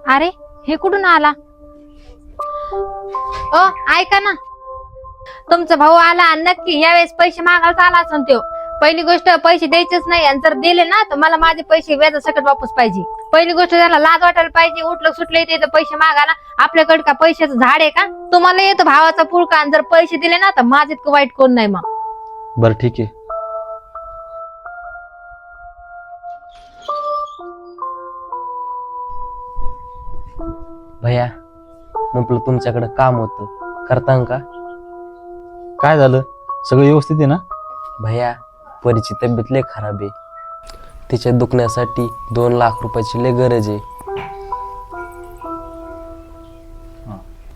अरे हे कुठून आला? ओ ऐका ना, तुमचा भाऊ आला आणि नक्की यावेळेस पैसे मागायला आला असन त्यो. पहिली गोष्ट पैसे द्यायचेच नाही आणि जर दिले ना तर मला माझे पैसे व्याजासकट वापस पाहिजे. पहिली गोष्ट त्याला लाज वाटायला पाहिजे. उठलं सुटलं येते पैसे मागायला. आपल्याकडे का पैशाचं झाड आहे का? तुम्हाला येतो भावाचा पुळका आणि जर पैसे दिले ना तर माझे इतकं वाईट कोण नाही. मग बरं ठीक आहे. भैया म्हटलं तुमच्याकडे काम होतं, करता का? काय झालं? सगळं व्यवस्थित आहे ना? भैया परीची तब्येत लय खराब आहे. तिच्या दुखण्यासाठी 2 लाख रुपयाची लय गरज आहे.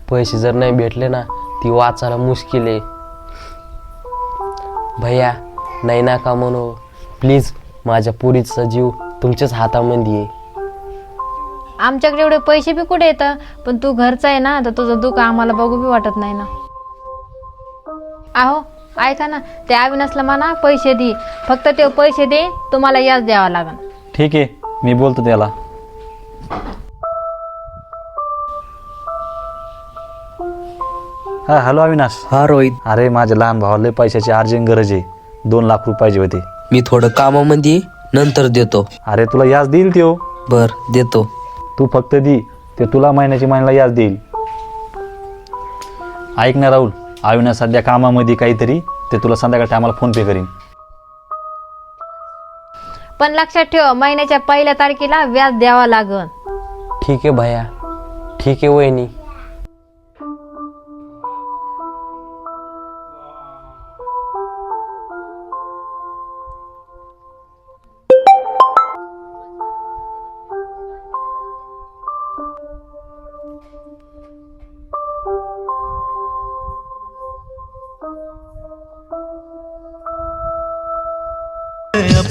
पैसे जर नाही भेटले ना ती वाचायला मुश्किल आहे. भैया नाही नका म्हणू प्लीज. माझ्या पुरीचा जीव तुमच्याच हातामध्ये आहे. आमच्याकडे एवढे पैसे बी कुठे येतं, पण तू घरचा आहे ना तर तुझं दुःख आम्हाला बघू बी वाटत नाही ना. आहो ऐका ना, त्या अविनाशला म्हणा पैसे दे. फक्त ते पैसे दे, तुम्हाला याच द्यावा लागेल. ठीक आहे, मी बोलतो त्याला. हा हॅलो अविनाश. हा रोहित, अरे माझ्या लहान भावाला पैशाची अर्जंट गरज आहे. 2 लाख रुपये पाहिजे होते. मी थोडं कामामध्ये नंतर देतो. अरे तुला याच देईल त्यो. बर देतो. तू फक्त दे, ते तुला महिन्याला याच देईल. ऐक ना राहुल, अविनाश सध्या कामामध्ये काहीतरी, ते तुला संध्याकाळी टायमाला फोन पे करीन. पण लक्षात ठेव, महिन्याच्या 1 तारखेला व्याज द्यावा लागल. ठीक आहे भैया, ठीक आहे वहिनी.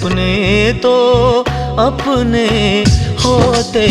अपने तो अपने होते